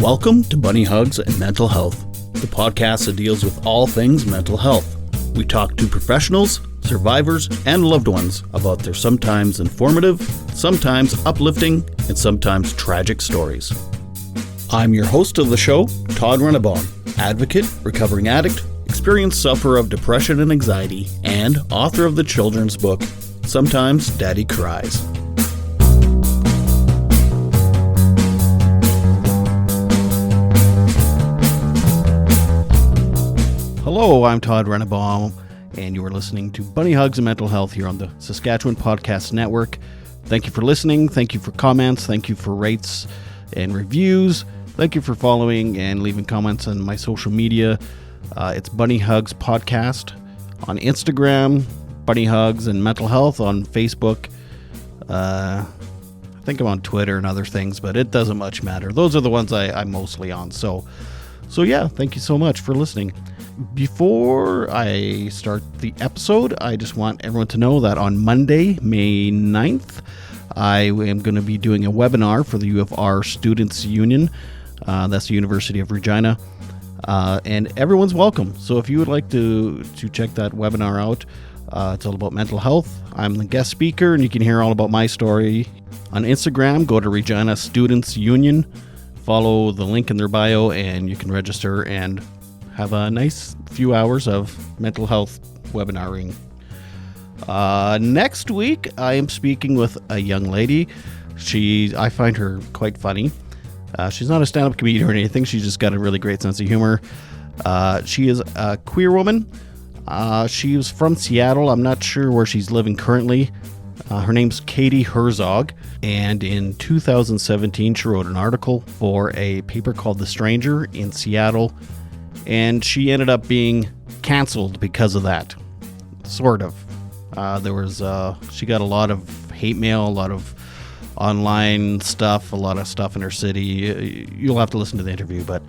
Welcome to Bunny Hugs and Mental Health, the podcast that deals with all things mental health. We talk to professionals, survivors, and loved ones about their sometimes informative, sometimes uplifting, and sometimes tragic stories. I'm your host of the show, Todd Rennebaum, advocate, recovering addict, experienced sufferer of depression and anxiety, and author of the children's book, Sometimes Daddy Cries. Hello, I'm Todd Rennebaum, and you are listening to Bunny Hugs and Mental Health here on the Saskatchewan Podcast Network. Thank you for listening. Thank you for comments. Thank you for rates and reviews. Thank you for following and leaving comments on my social media. It's Bunny Hugs Podcast on Instagram, Bunny Hugs and Mental Health on Facebook. I think I'm on Twitter and other things, but it doesn't much matter. Those are the ones I'm mostly on. So yeah, thank you so much for listening. Before I start the episode, I just want everyone to know that on Monday, May 9th, I am going to be doing a webinar for the U of R Students Union. That's the University of Regina. And everyone's welcome. So if you would like to check that webinar out, it's all about mental health. I'm the guest speaker, and you can hear all about my story on Instagram. Go to Regina Students Union, follow the link in their bio, and you can register and have a nice few hours of mental health webinaring. Next week, I am speaking with a young lady. I find her quite funny. She's not a stand-up comedian or anything. She's just got a really great sense of humor. She is a queer woman. She is from Seattle. I'm not sure where she's living currently. Her name's Katie Herzog. And in 2017, she wrote an article for a paper called The Stranger in Seattle. And she ended up being canceled because of that. Sort of. She got a lot of hate mail, a lot of online stuff, a lot of stuff in her city. You'll have to listen to the interview, but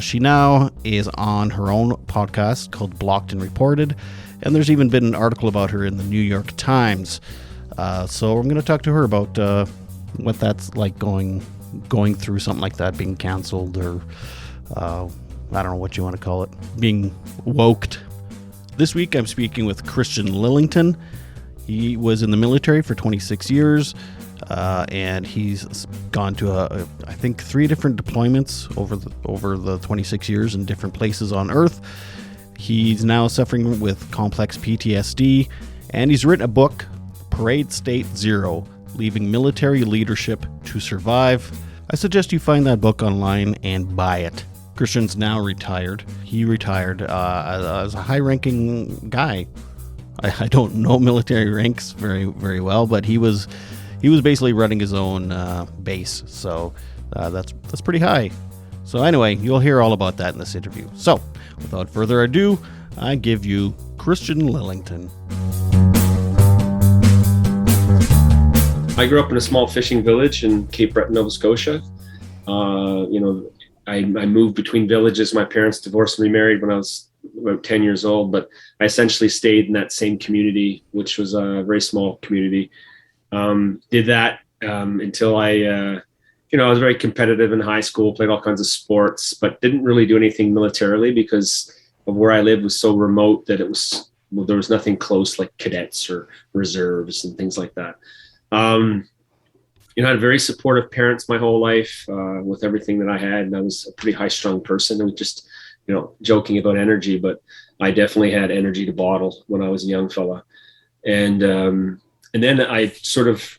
she now is on her own podcast called Blocked and Reported, and there's even been an article about her in the New York Times. So I'm going to talk to her about what that's like going through something like that, being canceled, or I don't know what you want to call it, being woked. This week I'm speaking with Christian Lillington. He was in the military for 26 years. And he's gone to I think 3 different deployments over the 26 years in different places on Earth. He's now suffering with complex PTSD, and he's written a book, Parade State Zero: Leaving Military Leadership to Survive. I suggest you find that book online and buy it. Christian's now retired. He retired as a high-ranking guy. I don't know military ranks very, very well, but he was basically running his own base, so that's pretty high. So anyway, you'll hear all about that in this interview. So, without further ado, I give you Christian Lillington. I grew up in a small fishing village in Cape Breton, Nova Scotia. I moved between villages. My parents divorced and remarried when I was about 10 years old, but I essentially stayed in that same community, which was a very small community. Did that until I was very competitive in high school, played all kinds of sports, but didn't really do anything militarily because of where I lived was so remote that there was nothing close like cadets or reserves and things like that. I had very supportive parents my whole life with everything that I had, and I was a pretty high-strung person. I was just, joking about energy, but I definitely had energy to bottle when I was a young fella. And then I sort of,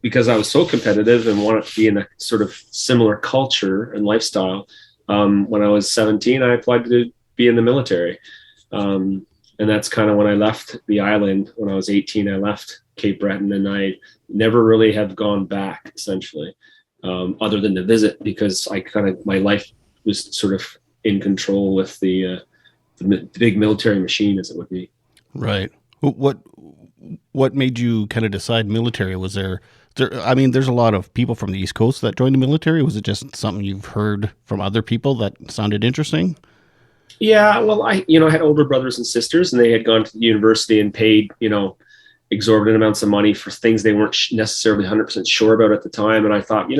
because I was so competitive and wanted to be in a sort of similar culture and lifestyle, when I was 17, I applied to be in the military. And that's kind of when I left the island. When I was 18, I left Cape Breton, and I never really have gone back, essentially, other than to visit, because my life was sort of in control with the big military machine, as it would be. Right. What made you kind of decide military? Was there's a lot of people from the East Coast that joined the military. Was it just something you've heard from other people that sounded interesting? Yeah, well, I had older brothers and sisters, and they had gone to the university and paid, exorbitant amounts of money for things they weren't necessarily 100% sure about at the time. And I thought,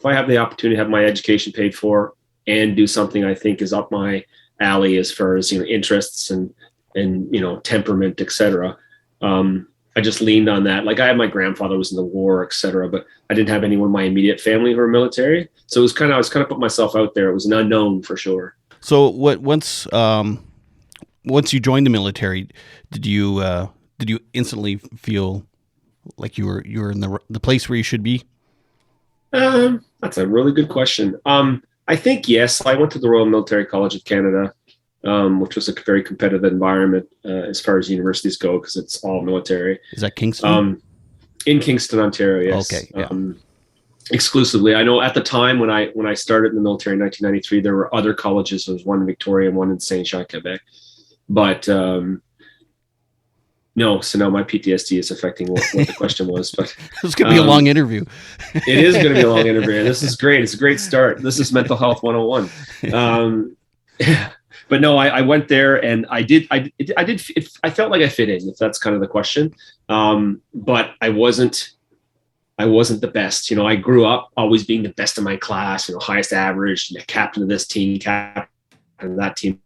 if I have the opportunity to have my education paid for and do something I think is up my alley as far as, interests and temperament, etc. I just leaned on that. Like I had my grandfather was in the war, etc., but I didn't have anyone in my immediate family who were military. So I was kind of putting myself out there. It was an unknown for sure. So once you joined the military, did you instantly feel like you were in the place where you should be? That's a really good question. I think yes. I went to the Royal Military College of Canada, which was a very competitive environment as far as universities go because it's all military. Is that Kingston? In Kingston, Ontario. Yes. Okay. Yeah. Exclusively. I know at the time when I started in the military in 1993, there were other colleges. There was one in Victoria and one in Saint Jean, Quebec. But no, so now my PTSD is affecting what the question was. But it's going to be a long interview. It is going to be a long interview. This is great. It's a great start. This is Mental Health 101. But no, I went there and I felt like I fit in, if that's kind of the question. But I wasn't the best. I grew up always being the best in my class, highest average, captain of this team, captain of that team.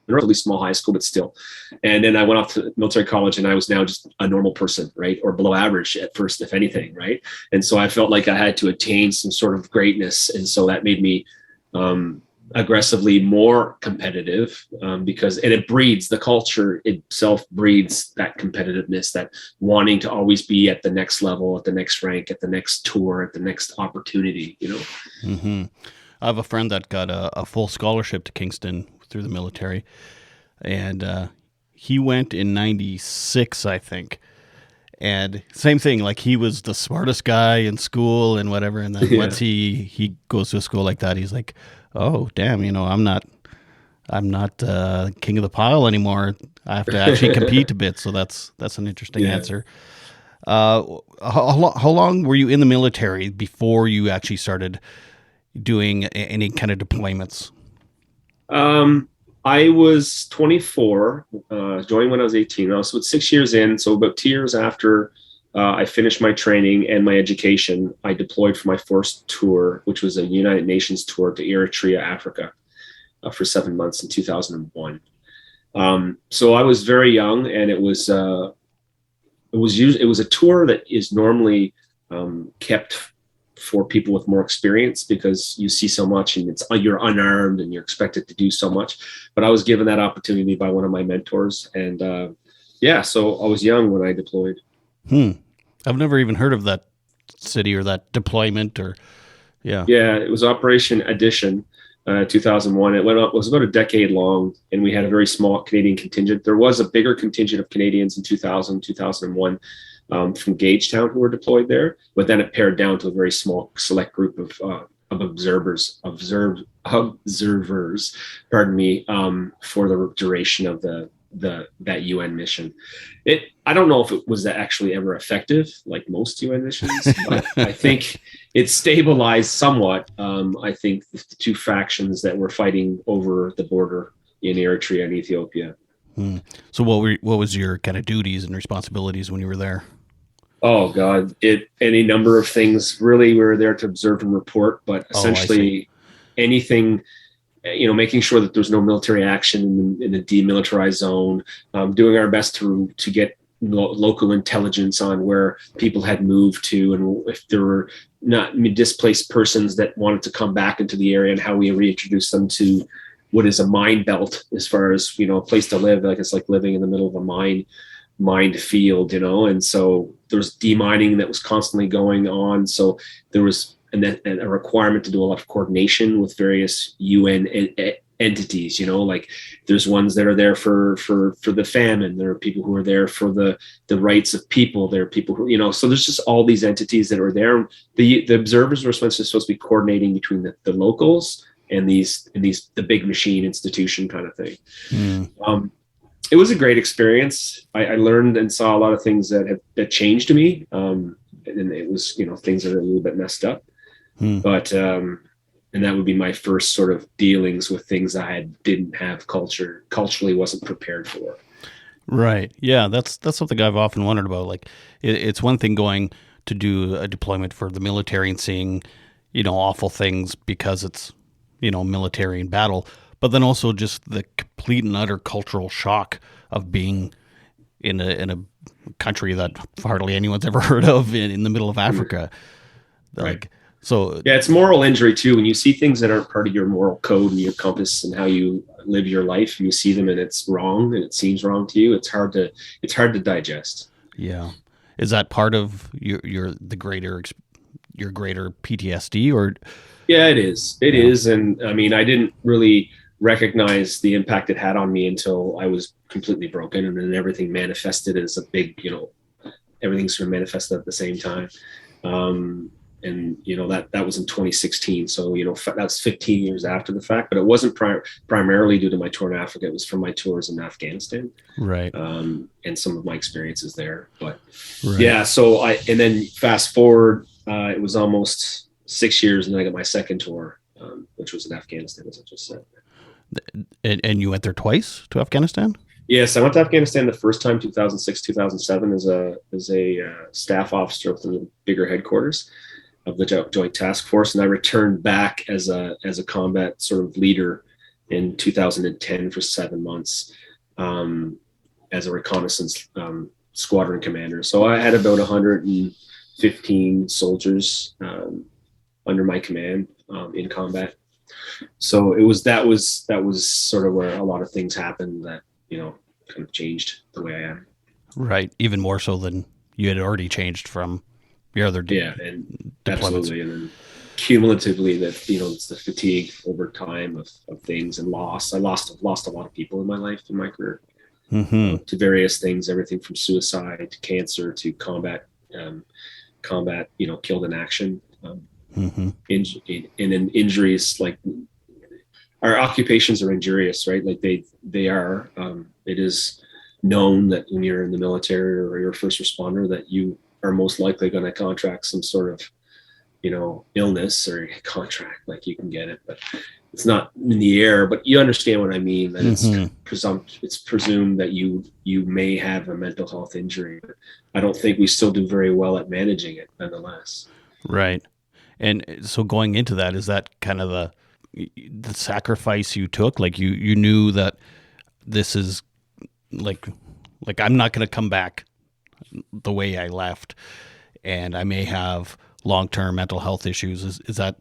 Really small high school, but still. And then I went off to military college and I was now just a normal person, right? Or below average at first, if anything, right? And so I felt like I had to attain some sort of greatness. And so that made me aggressively more competitive because it breeds, the culture itself breeds that competitiveness, that wanting to always be at the next level, at the next rank, at the next tour, at the next opportunity, Mm-hmm. I have a friend that got a full scholarship to Kingston through the military, and he went in 96, I think. And same thing, like he was the smartest guy in school and whatever. And then once he goes to a school like that, he's like, oh, damn, I'm not king of the pile anymore. I have to actually compete a bit. So that's an interesting answer. How long were you in the military before you actually started doing any kind of deployments? I was 24, joined when I was 18. I was about 6 years in. So about 2 years after I finished my training and my education, I deployed for my first tour, which was a United Nations tour to Eritrea, Africa, for 7 months in 2001. So I was very young, and it was a tour that is normally kept for people with more experience because you see so much and you're unarmed and you're expected to do so much. But I was given that opportunity by one of my mentors. And so I was young when I deployed. I've never even heard of that city or that deployment Yeah, it was Operation Addition, 2001. It was about a decade long, and we had a very small Canadian contingent. There was a bigger contingent of Canadians in 2000, 2001. From Gagetown who were deployed there, but then it pared down to a very small select group of observers, pardon me, for the duration of that UN mission. I don't know if it was actually ever effective, like most UN missions, but I think it stabilized somewhat. I think the two factions that were fighting over the border in Eritrea and Ethiopia. So what was your kind of duties and responsibilities when you were there? Oh God, any number of things. Really, we were there to observe and report, but essentially anything, making sure that there's no military action in the demilitarized zone, doing our best to get local intelligence on where people had moved to, and if there were not displaced persons that wanted to come back into the area, and how we reintroduce them to what is a mine belt as far as, a place to live. Like it's like living in the middle of a mined field, and so there's demining that was constantly going on. So there was a requirement to do a lot of coordination with various UN entities, like there's ones that are there for the famine. There are people who are there for the rights of people. There are people who, so there's just all these entities that are there. The observers were supposed to be coordinating between the locals and the big machine institution kind of thing. It was a great experience. I learned and saw a lot of things that changed me. And it was, things that are a little bit messed up, but, and that would be my first sort of dealings with things I didn't have culturally wasn't prepared for. Right. Yeah. That's something I've often wondered about. Like it's one thing going to do a deployment for the military and seeing, awful things because it's, military and battle, but then also just the complete and utter cultural shock of being in a country that hardly anyone's ever heard of in the middle of Africa. Right. Like, so Yeah, it's moral injury too. When you see things that aren't part of your moral code and your compass and how you live your life, and you see them and it's wrong and it seems wrong to you, it's hard to digest. yeah, is that part of your greater PTSD or? Yeah, it is. It Yeah, is. And I mean, I didn't really recognize the impact it had on me until I was completely broken. And then everything manifested as a big, everything sort of manifested at the same time. Um, and that was in 2016. So, that's 15 years after the fact, but it wasn't primarily due to my tour in Africa. It was from my tours in Afghanistan, right, and some of my experiences there. But right. yeah, so and then fast forward, it was almost 6 years, and then I got my second tour, which was in Afghanistan, as I just said. And you went there twice to Afghanistan? Yes, I went to Afghanistan the first time, 2006, 2007, as a staff officer within the bigger headquarters of the Joint Task Force, and I returned back as a combat sort of leader in 2010 for 7 months, as a reconnaissance squadron commander. So I had about 115 soldiers under my command in combat. So that was sort of where a lot of things happened that kind of changed the way I am. Right, even more so than you had already changed from your other and deployments. absolutely, and then cumulatively, that it's the fatigue over time of things and loss. I lost a lot of people in my life, in my career, to various things, everything from suicide to cancer to combat, killed in action. And then injuries, like our occupations are injurious, right? Like they are. It is known that when you're in the military or you're a first responder, that you are most likely going to contract some sort of, illness or contract, like you can get it, but it's not in the air. But you understand what I mean, that it's presumed that you may have a mental health injury. But I don't think we still do very well at managing it, nonetheless. Right. And so going into that, is that kind of the sacrifice you took? Like you knew that this is like I'm not going to come back the way I left, and I may have long-term mental health issues. Is that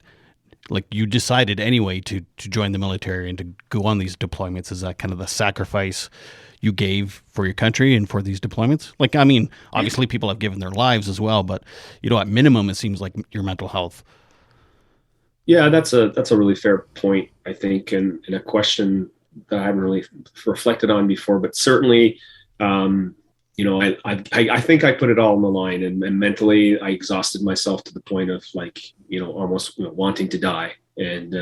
like you decided anyway to join the military and to go on these deployments? Is that kind of the sacrifice you gave for your country and for these deployments? Like, I mean, obviously people have given their lives as well, but at minimum, it seems like your mental health. Yeah, that's a really fair point, I think, and a question that I haven't really reflected on before, but certainly, I think I put it all on the line, and mentally I exhausted myself to the point of almost wanting to die, and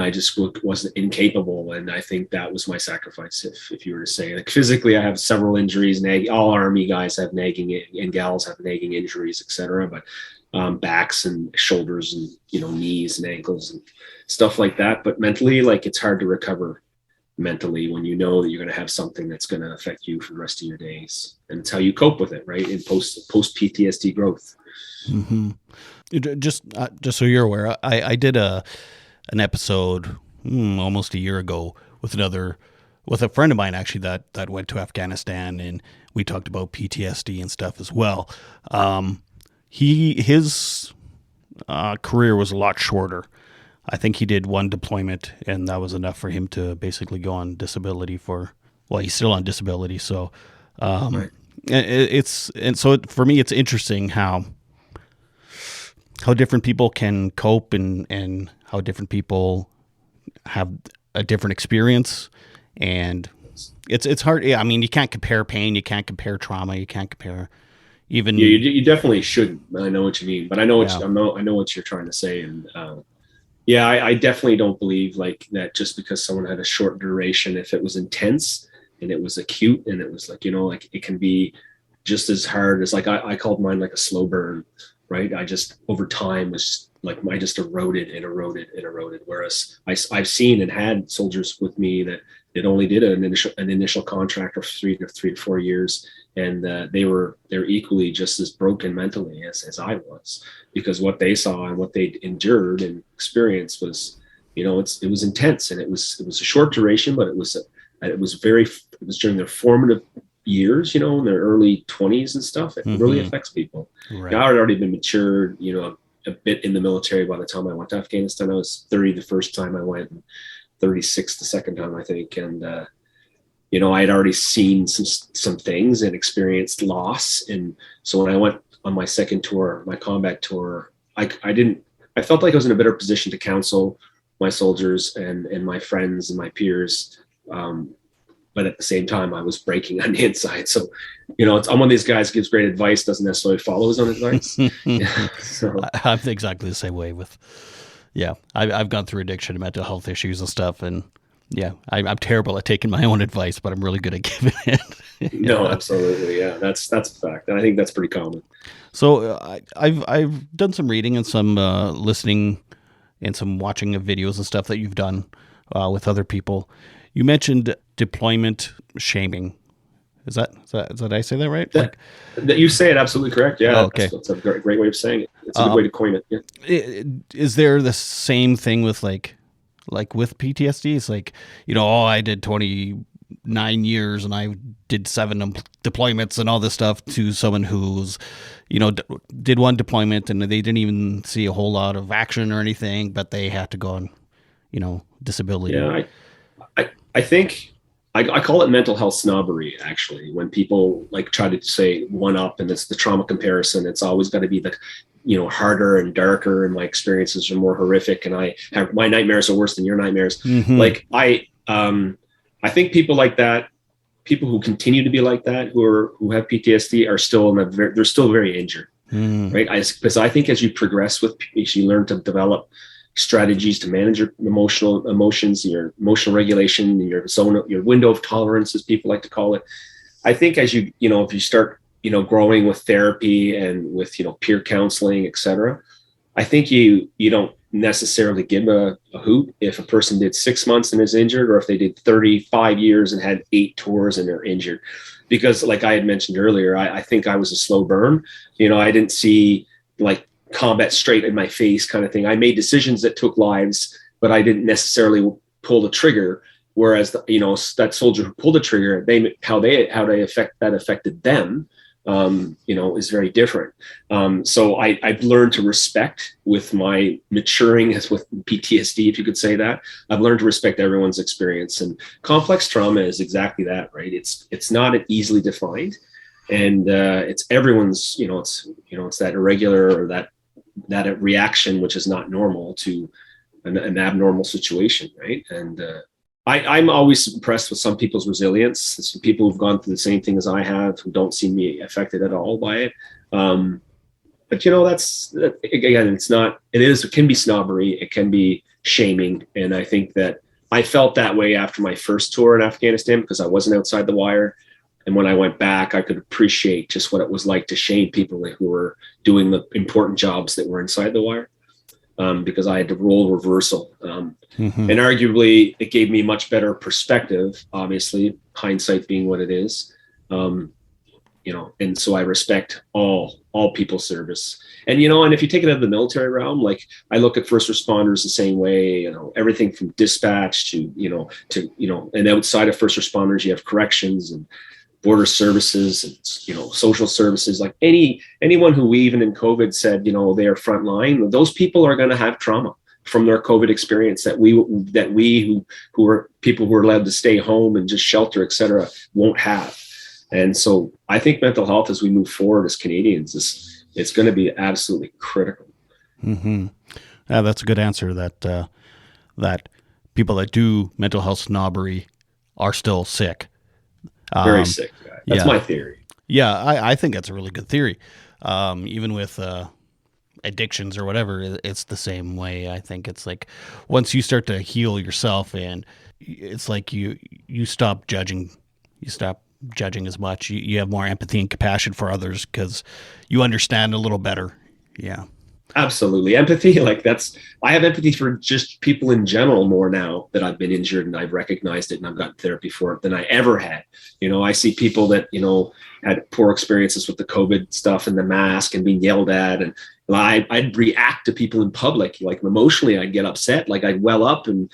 I just wasn't incapable. And I think that was my sacrifice. If you were to say, like, physically, I have several injuries. All Army guys have nagging, and gals have nagging injuries, etc. But backs and shoulders and knees and ankles and stuff like that. But mentally, like, it's hard to recover mentally when you know that you're going to have something that's going to affect you for the rest of your days, and it's how you cope with it, right? In post PTSD growth. Just so you're aware, I did an episode almost a year ago with a friend of mine, actually, that went to Afghanistan, and we talked about PTSD and stuff as well. His career was a lot shorter. I think he did one deployment, and that was enough for him to basically go on disability he's still on disability. So, Right. For me, it's interesting how different people can cope and how different people have a different experience. And it's hard. Yeah, I mean, you can't compare pain. You can't compare trauma. You can't compare even. Yeah, you definitely shouldn't. I know what you mean, but I know Yeah. I know what you're trying to say. And yeah, I definitely don't believe like that just because someone had a short duration. If it was intense and it was acute and it was like, like it can be just as hard as, like, I called mine like a slow burn, right? I just, over time, was like, I just eroded and eroded and eroded. Whereas I've seen and had soldiers with me that it only did an initial contract of 3 to 4 years, and they're equally just as broken mentally as I was, because what they saw and what they endured and experienced was, it was intense, and it was a short duration, but it was during their formative years, in their early 20s and stuff. It really affects people. Right. I had already been matured, a bit in the military by the time I went to Afghanistan. I was 30 the first time I went, and 36 the second time, I think. And I had already seen some things and experienced loss. And so when I went on my second tour, my combat tour, I felt like I was in a better position to counsel my soldiers and my friends and my peers. But at the same time, I was breaking on the inside. So, I'm one of these guys who gives great advice, doesn't necessarily follow his own advice. So I'm exactly the same way with, I've gone through addiction and mental health issues and stuff. And I'm terrible at taking my own advice, but I'm really good at giving it. No, absolutely. Yeah, that's a fact. And I think that's pretty common. So I've done some reading and some listening and some watching of videos and stuff that you've done with other people. You mentioned deployment shaming. Is that I say that right? That you say it absolutely correct. Yeah. Oh, okay. That's a great way of saying it. It's a good way to coin it. Yeah. Is there the same thing with like with PTSD? It's like, I did 29 years and I did 7 deployments and all this stuff, to someone who's, did one deployment and they didn't even see a whole lot of action or anything, but they had to go on, disability. Yeah. I think I call it mental health snobbery, actually, when people try to say one up, and it's the trauma comparison. It's always got to be the, harder and darker, and my experiences are more horrific, and my nightmares are worse than your nightmares. Mm-hmm. I think people like that, people who continue to be like that, who have PTSD, are still they're still very injured, right? Because I think as you progress as you learn to develop strategies to manage your emotions, your emotional regulation, your window of tolerance, as people like to call it. I think as you, if you start, growing with therapy and with, peer counseling, etc., I think you don't necessarily give a hoot if a person did 6 months and is injured, or if they did 35 years and had 8 tours and they're injured. Because like I had mentioned earlier, I think I was a slow burn. I didn't see combat straight in my face kind of thing. I made decisions that took lives, but I didn't necessarily pull the trigger. Whereas that soldier who pulled the trigger, how they affected them, is very different. So I've learned to respect, with my maturing as with PTSD, if you could say that, I've learned to respect everyone's experience. And complex trauma is exactly that, right? It's not easily defined, and it's everyone's. It's that irregular, or that reaction which is not normal to an abnormal situation, right? And I'm always impressed with some people's resilience. Some people who've gone through the same thing as I have, who don't seem to be affected at all by it. But again, it can be snobbery, it can be shaming, and I think that I felt that way after my first tour in Afghanistan, because I wasn't outside the wire. And when I went back, I could appreciate just what it was like to shame people who were doing the important jobs that were inside the wire, because I had to role reversal. And arguably, it gave me much better perspective, obviously, hindsight being what it is. And so I respect all people's service. And, and if you take it out of the military realm, I look at first responders the same way, everything from dispatch to and outside of first responders, you have corrections and border services and, social services. Like anyone who we, even in COVID, said, they are frontline, those people are going to have trauma from their COVID experience that we who are people who are allowed to stay home and just shelter, et cetera, won't have. And so I think mental health, as we move forward as Canadians, it's going to be absolutely critical. Mm-hmm. Yeah, that's a good answer. That people that do mental health snobbery are still sick. Very sick. That's my theory. Yeah, I think that's a really good theory. Even with addictions or whatever, it's the same way. I think it's like once you start to heal yourself, and it's like you stop judging. You stop judging as much. You have more empathy and compassion for others because you understand a little better. Yeah. Absolutely. Empathy. I have empathy for just people in general more now that I've been injured and I've recognized it and I've gotten therapy for it than I ever had. I see people that, had poor experiences with the COVID stuff and the mask and being yelled at. And I'd react to people in public. Like emotionally, I'd get upset. Like I'd well up and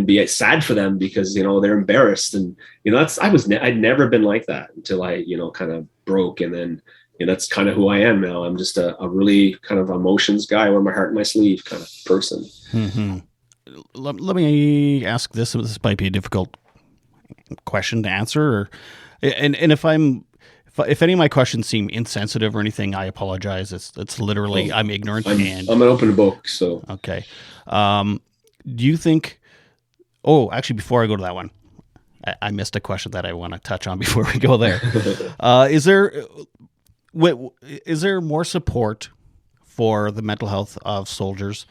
be sad for them because, they're embarrassed. And, I'd never been like that until I, kind of broke. And then, that's kind of who I am now. I'm just a really kind of emotions guy, wear my heart in my sleeve kind of person. Mm-hmm. Let me ask this. This might be a difficult question to answer, and if any of my questions seem insensitive or anything, I apologize. It's literally I'm ignorant. I'm an open book. So okay. Do you think? Oh, actually, before I go to that one, I missed a question that I want to touch on before we go there. Is there more support for the mental health of soldiers?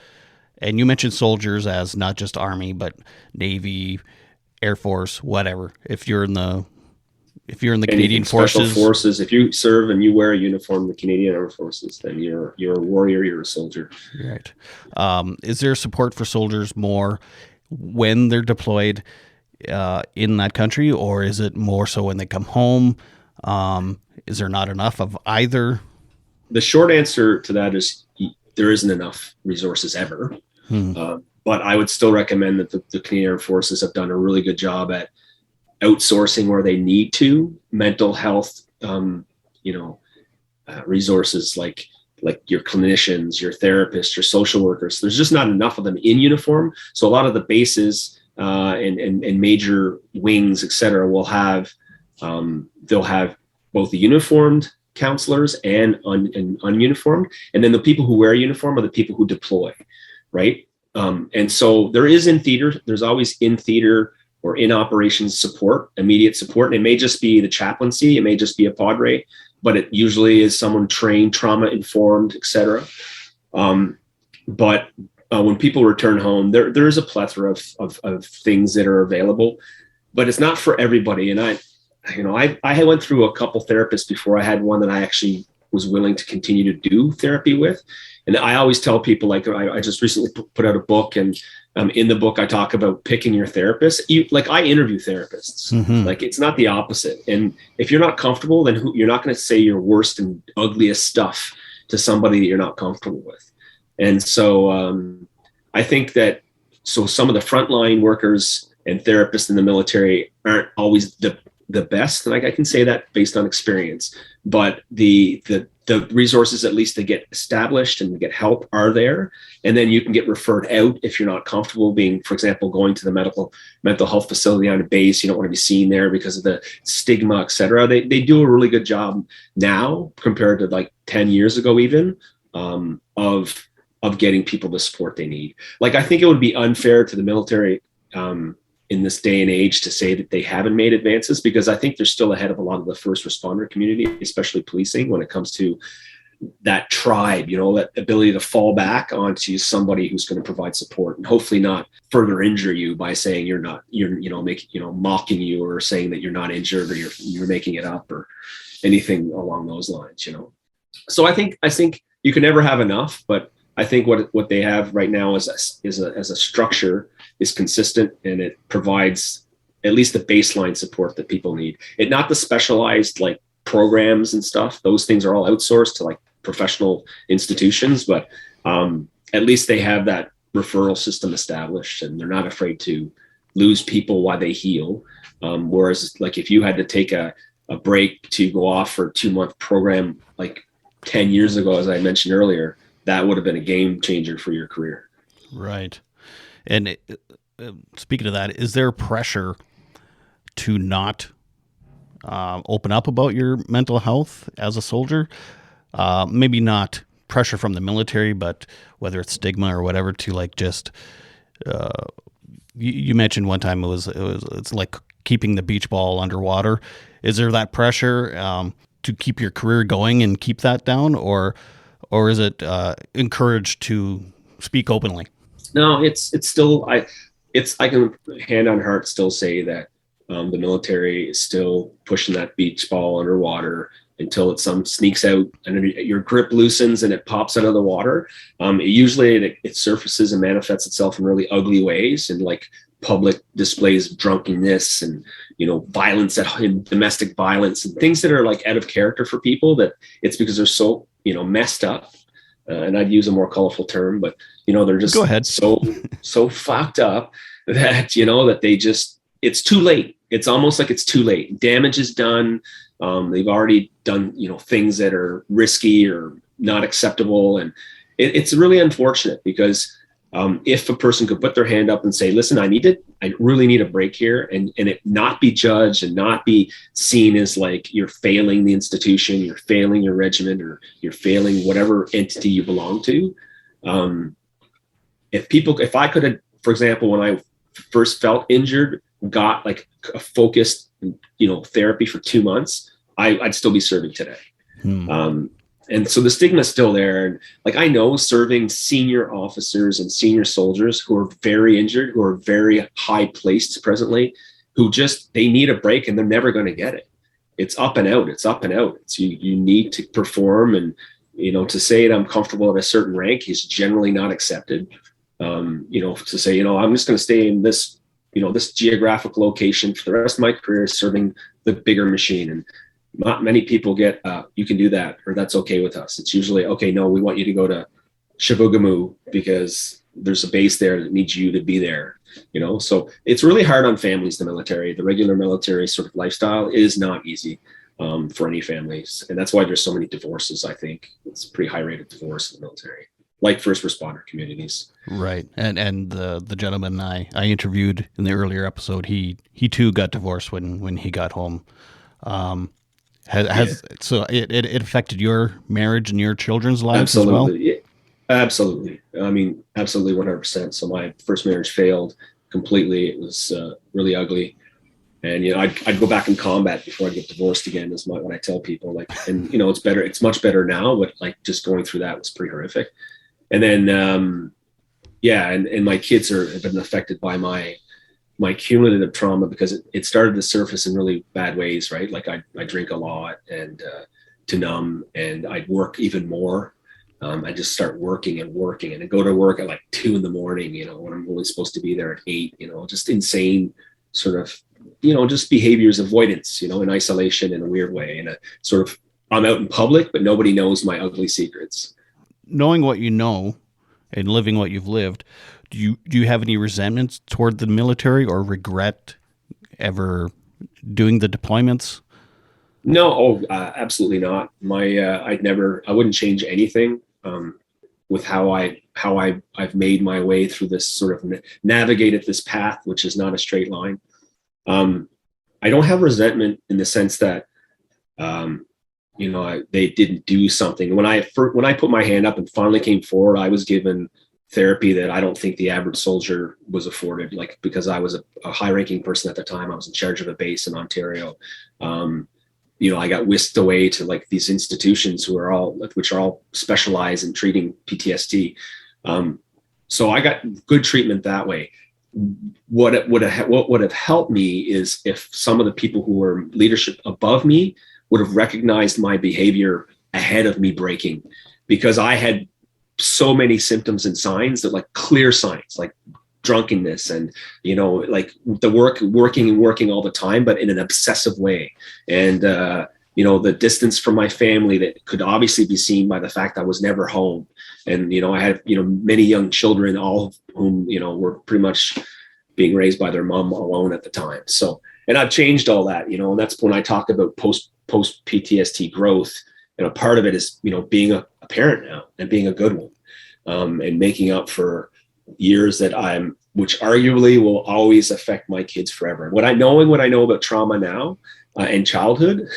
And you mentioned soldiers as not just Army, but Navy, Air Force, whatever. If you're in the Canadian Forces, if you serve and you wear a uniform in the Canadian Armed Forces, then you're a warrior, you're a soldier. Right. Is there support for soldiers more when they're deployed in that country, or is it more so when they come home? Is there not enough of either? The short answer to that is there isn't enough resources ever. But I would still recommend that the Canadian Armed Forces have done a really good job at outsourcing where they need to mental health, resources like your clinicians, your therapists, your social workers. There's just not enough of them in uniform. So a lot of the bases and major wings, et cetera, will have they'll have both the uniformed counselors and ununiformed. And then the people who wear a uniform are the people who deploy, right? And so there's always in theater or in operations support, immediate support. And it may just be the chaplaincy, it may just be a padre, but it usually is someone trained, trauma informed, et cetera. But when people return home, there is a plethora of things that are available, but it's not for everybody. And I went through a couple therapists before I had one that I actually was willing to continue to do therapy with. And I always tell people, like, I just recently put out a book, and in the book, I talk about picking your therapist. I interview therapists. Mm-hmm. Like, it's not the opposite. And if you're not comfortable, then you're not going to say your worst and ugliest stuff to somebody that you're not comfortable with. And so I think that some of the frontline workers and therapists in the military aren't always the best. And I can say that based on experience, but the resources, at least to get established and get help, are there. And then you can get referred out if you're not comfortable being, for example, going to the mental health facility on a base. You don't want to be seen there because of the stigma, et cetera. They do a really good job now compared to like 10 years ago, even of getting people the support they need. Like, I think it would be unfair to the military in this day and age to say that they haven't made advances, because I think they're still ahead of a lot of the first responder community, especially policing, when it comes to that tribe, that ability to fall back onto somebody who's going to provide support and hopefully not further injure you by saying mocking you or saying that you're not injured or you're making it up or anything along those lines, So I think you can never have enough, but I think what they have right now is a structure is consistent, and it provides at least the baseline support that people need. It not the specialized like programs and stuff. Those things are all outsourced to like professional institutions, but at least they have that referral system established, and they're not afraid to lose people while they heal. Whereas like if you had to take a break to go off for a 2-month program, like 10 years ago, as I mentioned earlier, that would have been a game changer for your career. Right. And speaking of that, is there pressure to not open up about your mental health as a soldier? Maybe not pressure from the military, but whether it's stigma or whatever, to like just you mentioned one time it's like keeping the beach ball underwater. Is there that pressure to keep your career going and keep that down, or is it encouraged to speak openly? No, it's still, I can hand on heart still say that the military is still pushing that beach ball underwater. until it some sneaks out and your grip loosens and it pops out of the water. It surfaces and manifests itself in really ugly ways, and like public displays of drunkenness and, violence domestic violence and things that are like out of character for people, that it's because they're so, messed up. And I'd use a more colorful term, but they're just so fucked up that, that they just, it's too late. It's almost like it's too late. Damage is done. They've already done, things that are risky or not acceptable. And it's really unfortunate because if a person could put their hand up and say, listen, I really need a break here, and it not be judged and not be seen as like you're failing the institution, you're failing your regiment, or you're failing whatever entity you belong to. If I could have, for example, when I first felt injured, got like a focused, therapy for 2 months, I'd still be serving today. And so the stigma is still there. And like, I know serving senior officers and senior soldiers who are very injured, who are very high placed presently, who they need a break and they're never going to get it. It's up and out. It's up and out. It's you need to perform, and, to say that I'm comfortable at a certain rank is generally not accepted. To say, I'm just going to stay in this, this geographic location for the rest of my career serving the bigger machine. And not many people get, you can do that, or that's okay with us. It's usually, okay, no, we want you to go to Shibugamu because there's a base there that needs you to be there, So it's really hard on families, the military. The regular military sort of lifestyle is not easy for any families. And that's why there's so many divorces, I think. It's a pretty high rate of divorce in the military, like first responder communities. Right. And the gentleman I interviewed in the earlier episode, he too got divorced when he got home. So it affected your marriage and your children's lives as well? Yeah, absolutely. I mean, absolutely 100%. So my first marriage failed completely. It was really ugly. And, I'd go back in combat before I get divorced again, is what I tell people. Like, and, it's better. It's much better now, but like just going through that was pretty horrific. And then, and my kids have been affected by my cumulative trauma, because it started to surface in really bad ways, right? Like I drink a lot and to numb, and I'd work even more. I just start working and I go to work at like 2 a.m, when I'm only supposed to be there at 8, just insane sort of, just behaviors, avoidance, in isolation in a weird way. And sort of, I'm out in public, but nobody knows my ugly secrets. Knowing what you know and living what you've lived, do you have any resentments toward the military or regret ever doing the deployments? No, absolutely not. I wouldn't change anything with how I've made my way through this, sort of navigated this path, which is not a straight line. I don't have resentment in the sense that, they didn't do something. When I put my hand up and finally came forward, I was given therapy that I don't think the average soldier was afforded, like, because I was a high-ranking person at the time. I was in charge of a base in Ontario. I got whisked away to like these institutions which are all specialized in treating PTSD. So I got good treatment that way. What would have helped me is if some of the people who were leadership above me would have recognized my behavior ahead of me breaking, because I had so many symptoms and signs, that like clear signs, like drunkenness and, like the working all the time, but in an obsessive way. And, the distance from my family that could obviously be seen by the fact I was never home. And, I had, many young children, all of whom, were pretty much being raised by their mom alone at the time. So, and I've changed all that, and that's when I talk about post PTSD growth. And a part of it is, being a parent now and being a good one, and making up for years which arguably will always affect my kids forever. What I know about trauma now and childhood,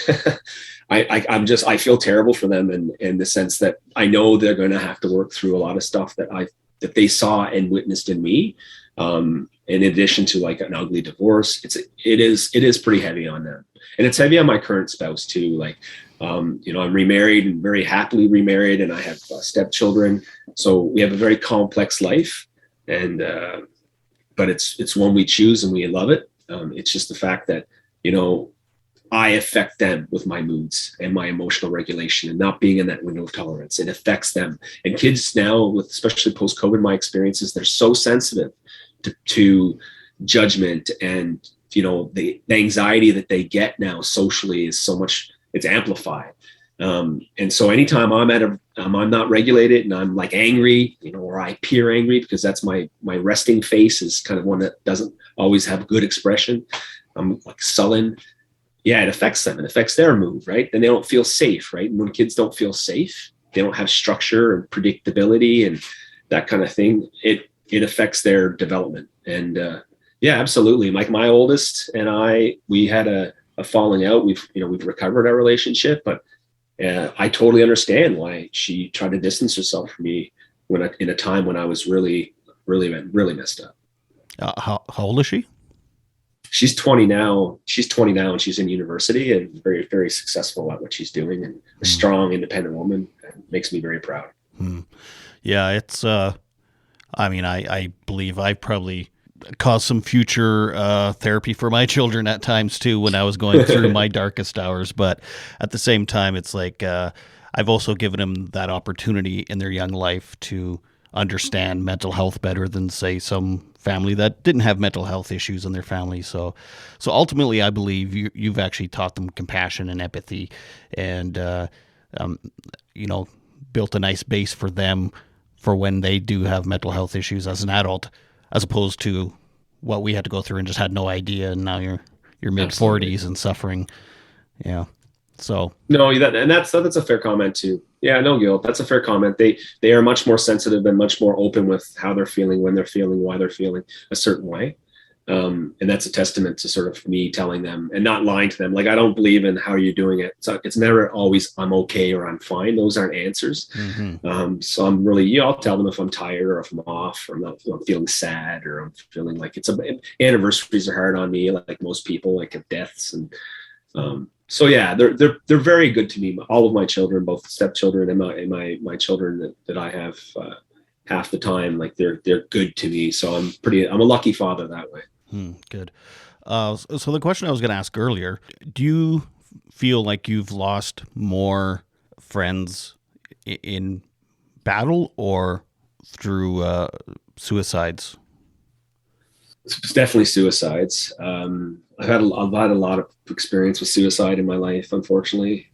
I feel terrible for them in the sense that I know they're going to have to work through a lot of stuff that they saw and witnessed in me. In addition to like an ugly divorce, it is pretty heavy on them, and it's heavy on my current spouse too. Like, I'm remarried and very happily remarried, and I have stepchildren. So we have a very complex life, and but it's one we choose and we love it. It's just the fact that I affect them with my moods and my emotional regulation and not being in that window of tolerance. It affects them. And kids now, with especially post-COVID, my experiences, they're so sensitive to judgment, and the anxiety that they get now socially is so much, it's amplified. And so anytime I'm not regulated and I'm like angry, or I appear angry, because that's my resting face is kind of one that doesn't always have good expression. I'm like sullen. Yeah, it affects them. It affects their mood, right? Then they don't feel safe, right? And when kids don't feel safe, they don't have structure and predictability and that kind of thing. It affects their development. And yeah, absolutely. Like my oldest and we had a falling out. We've recovered our relationship, but I totally understand why she tried to distance herself from me in a time when I was really, really, really messed up. How old is she? She's 20 now. She's 20 now, and she's in university and very, very successful at what she's doing, and a strong, independent woman. And makes me very proud. Yeah, it's. I believe I probably caused some future therapy for my children at times too when I was going through my darkest hours. But at the same time, it's like I've also given them that opportunity in their young life to understand mental health better than, say, some family that didn't have mental health issues in their family. So ultimately, I believe you've actually taught them compassion and empathy, and built a nice base for them for when they do have mental health issues as an adult, as opposed to what we had to go through and just had no idea. And now you're mid 40s and suffering. Yeah. So no, that's a fair comment too. Yeah, no guilt. That's a fair comment. They are much more sensitive and much more open with how they're feeling, when they're feeling, why they're feeling a certain way. And that's a testament to sort of me telling them and not lying to them. Like, I don't believe in how you're doing it. So it's never always I'm okay or I'm fine. Those aren't answers. Mm-hmm. So I'm really, I'll tell them if I'm tired or if I'm off or I'm feeling sad or I'm feeling like anniversaries are hard on me, like most people, like of deaths. And so yeah, they're very good to me. All of my children, both stepchildren and my children that I have half the time, like they're good to me. So I'm a lucky father that way. Good. So the question I was going to ask earlier, do you feel like you've lost more friends in battle or through suicides? It's definitely suicides. I've had a lot of experience with suicide in my life, unfortunately,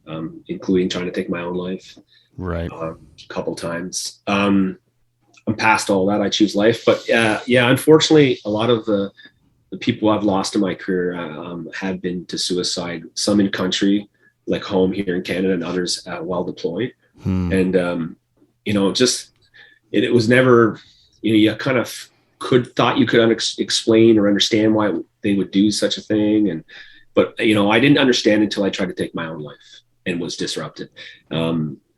including trying to take my own life. Right. A couple times. I'm past all that. I choose life. But yeah, unfortunately, a lot of the people I've lost in my career have been to suicide, some in country, like home here in Canada, and others while deployed. And, it was never, you kind of thought you could explain or understand why they would do such a thing. But I didn't understand until I tried to take my own life and was disrupted.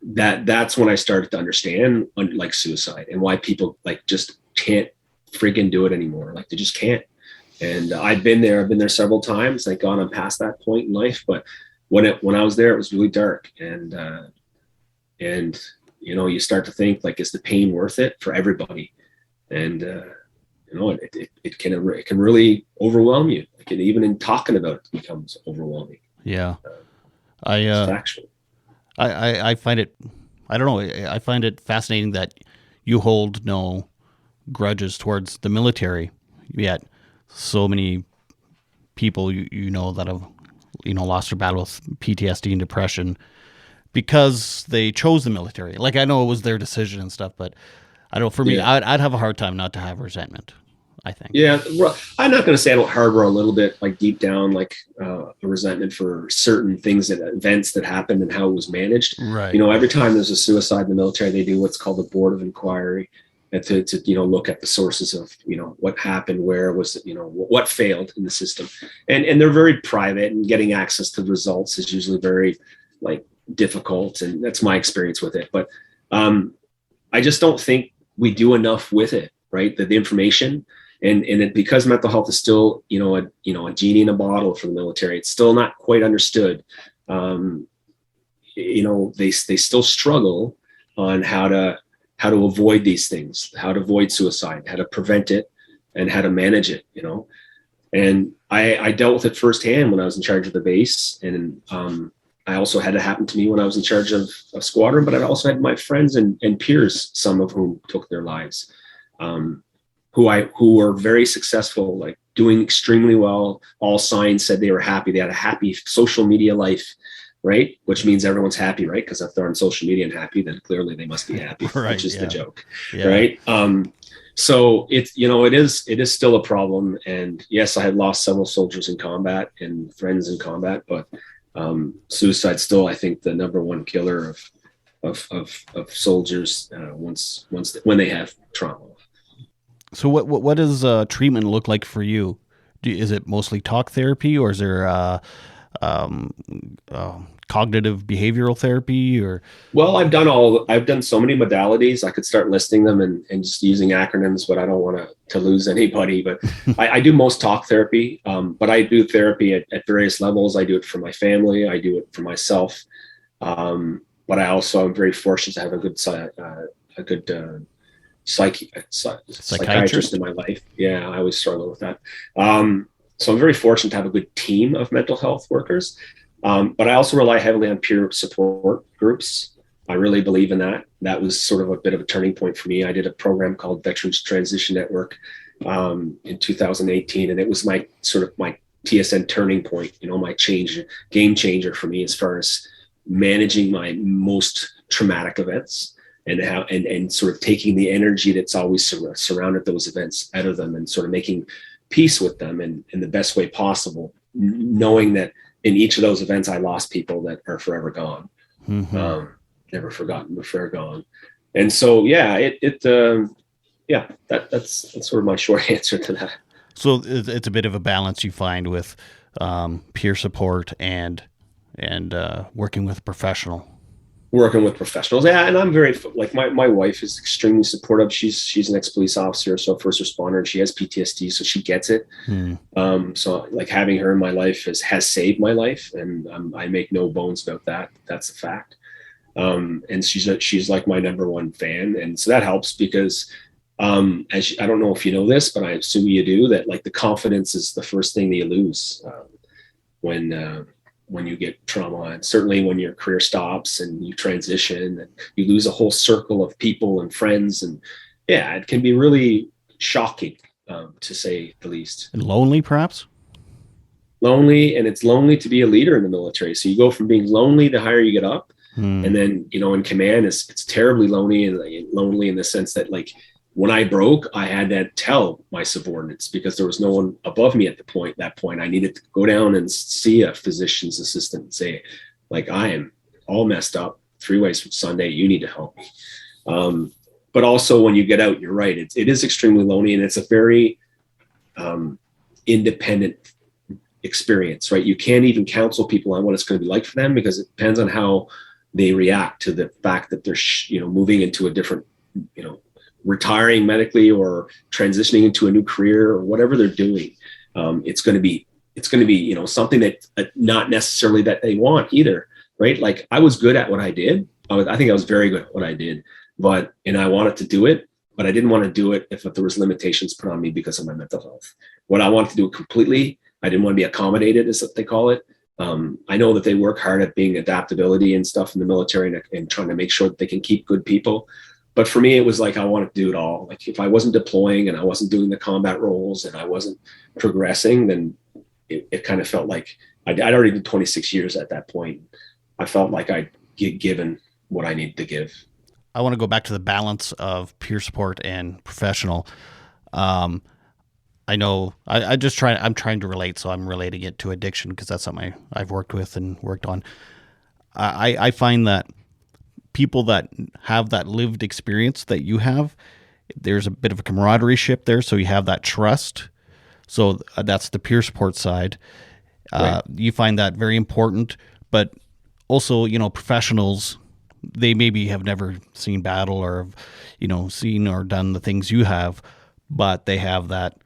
That's when I started to understand like suicide and why people like just can't friggin' do it anymore. Like they just can't. And I've been there several times. Thank God I'm past that point in life. But when I was there, it was really dark. And you start to think like, is the pain worth it for everybody? And it can really overwhelm you. Like even in talking about it becomes overwhelming. Yeah. It's factual. I find it, I don't know, I find it fascinating that you hold no grudges towards the military, yet so many people that have lost their battle with PTSD and depression because they chose the military. Like, I know it was their decision and stuff, but I don't. For me, I'd have a hard time not to have resentment, I think. Yeah, I'm not going to say I don't harbor a little bit, like deep down, like a resentment for certain things, events that happened and how it was managed. Right. Every time there's a suicide in the military, they do what's called a board of inquiry, and to look at the sources of what happened, where was what failed in the system, and they're very private, and getting access to the results is usually very like difficult, and that's my experience with it. But I just don't think we do enough with it, right? The information. And because mental health is still, a genie in a bottle for the military, it's still not quite understood. They still struggle on how to avoid these things, how to avoid suicide, how to prevent it, and how to manage it. And I dealt with it firsthand when I was in charge of the base, and I also had it happen to me when I was in charge of squadron. But I also had my friends and peers, some of whom took their lives, who were very successful, like doing extremely well. All signs said they were happy. They had a happy social media life, right? Which means everyone's happy, right? Because if they're on social media and happy, then clearly they must be happy, Right, which is yeah. the joke, Yeah. right? So it's, it is still a problem. And yes, I had lost several soldiers in combat and friends in combat, but suicide's still, I think, the number one killer of soldiers when they have trauma. So what does treatment look like for you? Is it mostly talk therapy, or is there um, cognitive behavioral therapy, or? Well, I've done so many modalities. I could start listing them and just using acronyms, but I don't want to lose anybody. But I do most talk therapy, but I do therapy at various levels. I do it for my family. I do it for myself. But I also am very fortunate to have a good psychiatrist in my life. Yeah, I always struggle with that. So I'm very fortunate to have a good team of mental health workers. But I also rely heavily on peer support groups. I really believe in that. That was sort of a bit of a turning point for me. I did a program called Veterans Transition Network in 2018, and it was my TSN turning point, my game changer for me as far as managing my most traumatic events and sort of taking the energy that's always surrounded those events out of them and sort of making peace with them in the best way possible, knowing that in each of those events, I lost people that are forever gone. Mm-hmm. Never forgotten, but forever gone. And so, yeah, that's sort of my short answer to that. So it's a bit of a balance you find with peer support and working with a professional. Working with professionals. Yeah. And I'm very, like, my wife is extremely supportive. She's an ex-police officer, so first responder, and she has PTSD, so she gets it. So like having her in my life has saved my life. And I make no bones about that. That's a fact. And she's like my number one fan. And so that helps because, I don't know if you know this, but I assume you do, that like the confidence is the first thing that you lose when you get trauma, and certainly when your career stops and you transition and you lose a whole circle of people and friends. And yeah, it can be really shocking, to say the least. And lonely, perhaps? Lonely, and it's lonely to be a leader in the military. So you go from being lonely the higher you get up. And then, in command, it's terribly lonely in the sense that, like, when I broke, I had to tell my subordinates because there was no one above me at that point. I needed to go down and see a physician's assistant and say, like, I am all messed up 3 ways from Sunday. You need to help me. But also when you get out, you're right. It is extremely lonely, and it's a very independent experience, right? You can't even counsel people on what it's going to be like for them because it depends on how they react to the fact that they're, moving into a different, retiring medically or transitioning into a new career or whatever they're doing. It's going to be, something that not necessarily that they want either, right? Like, I was good at what I did. I think I was very good at what I did, and I wanted to do it, but I didn't want to do it if there was limitations put on me because of my mental health. When I wanted to do it completely, I didn't want to be accommodated, is what they call it. I know that they work hard at being adaptability and stuff in the military and trying to make sure that they can keep good people. But for me, it was like, I wanted to do it all. Like, if I wasn't deploying and I wasn't doing the combat roles and I wasn't progressing, then it kind of felt like I'd already did 26 years at that point. I felt like I'd given what I needed to give. I want to go back to the balance of peer support and professional. I know I'm trying to relate, so I'm relating it to addiction because that's something I've worked with and worked on. I find that people that have that lived experience that you have, there's a bit of a camaraderie ship there, so you have that trust. So that's the peer support side. Right. You find that very important, but also, professionals, they maybe have never seen battle or, seen or done the things you have, but they have that